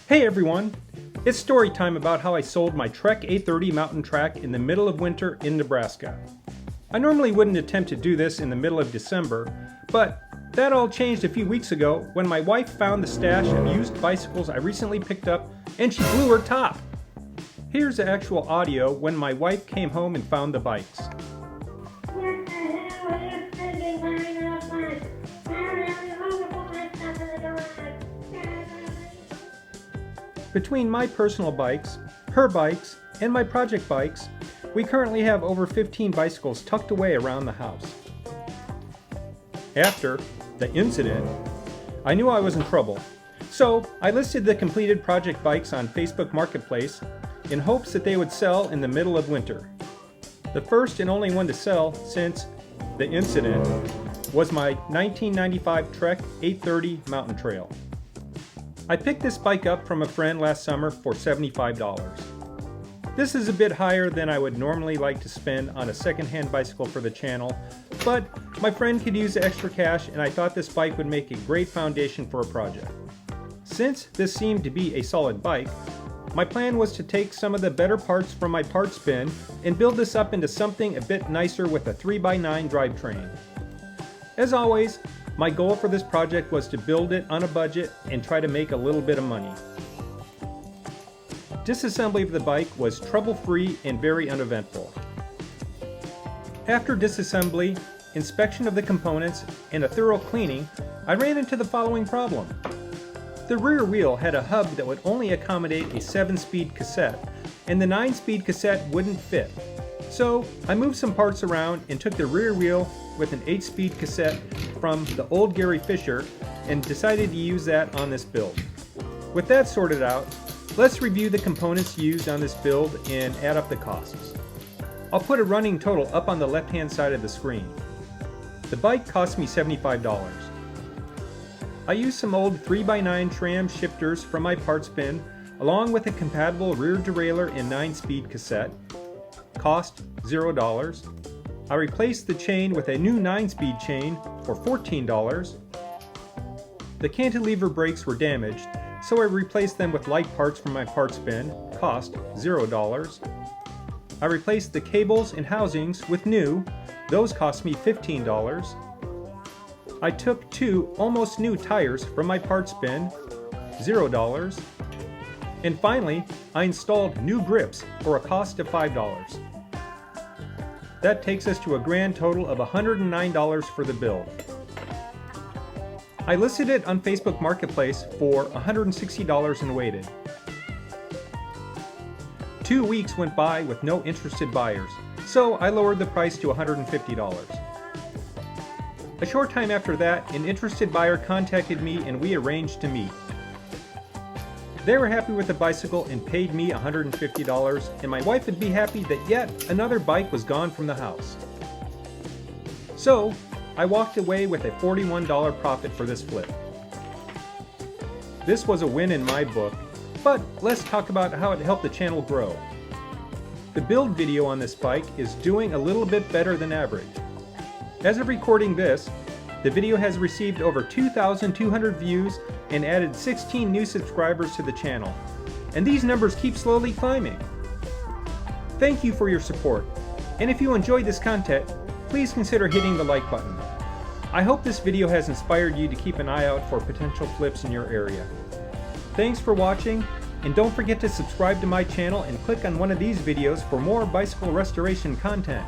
Hey everyone! It's story time about how I sold my Trek 830 mountain track in the middle of winter in Nebraska. I normally wouldn't attempt to do this in the middle of December, but that all changed a few weeks ago when my wife found the stash of used bicycles I recently picked up and she blew her top. Here's the actual audio when my wife came home and found the bikes. What the hell are you thinking, lying out front? I really want to put my stuff in the garage. Between my personal bikes, her bikes, and my project bikes, we currently have over 15 bicycles tucked away around the house. After the incident, I knew I was in trouble, so I listed the completed project bikes on Facebook Marketplace in hopes that they would sell in the middle of winter. The first and only one to sell since the incident was my 1995 Trek 830 Mountain Trail. I picked this bike up from a friend last summer for $75. This is a bit higher than I would normally like to spend on a second-hand bicycle for the channel, but my friend could use the extra cash and I thought this bike would make a great foundation for a project. Since this seemed to be a solid bike, my plan was to take some of the better parts from my parts bin and build this up into something a bit nicer with a 3x9 drivetrain. As always, my goal for this project was to build it on a budget and try to make a little bit of money. Disassembly of the bike was trouble-free and very uneventful. After disassembly, inspection of the components, and a thorough cleaning, I ran into the following problem. The rear wheel had a hub that would only accommodate a 7-speed cassette, and the 9-speed cassette wouldn't fit. So I moved some parts around and took the rear wheel with an 8-speed cassette from the old Gary Fisher and decided to use that on this build. With that sorted out, let's review the components used on this build and add up the costs. I'll put a running total up on the left-hand side of the screen. The bike cost me $75. I used some old 3x9 tram shifters from my parts bin, along with a compatible rear derailleur and 9-speed cassette. Cost $0. I replaced the chain with a new 9-speed chain for $14. The cantilever brakes were damaged, so I replaced them with light parts from my parts bin. Cost $0. I replaced the cables and housings with new. Those cost me $15. I took 2 almost new tires from my parts bin, $0. And finally, I installed new grips for a cost of $5. That takes us to a grand total of $109 for the build. I listed it on Facebook Marketplace for $160 and waited. 2 weeks went by with no interested buyers, so I lowered the price to $150. A short time after that, an interested buyer contacted me and we arranged to meet. They were happy with the bicycle and paid me $150, and my wife would be happy that yet another bike was gone from the house. So, I walked away with a $41 profit for this flip. This was a win in my book, but let's talk about how it helped the channel grow. The build video on this bike is doing a little bit better than average. As of recording this, the video has received over 2,200 views and added 16 new subscribers to the channel, and these numbers keep slowly climbing. Thank you for your support, and if you enjoyed this content, please consider hitting the like button. I hope this video has inspired you to keep an eye out for potential flips in your area. Thanks for watching, and don't forget to subscribe to my channel and click on one of these videos for more bicycle restoration content.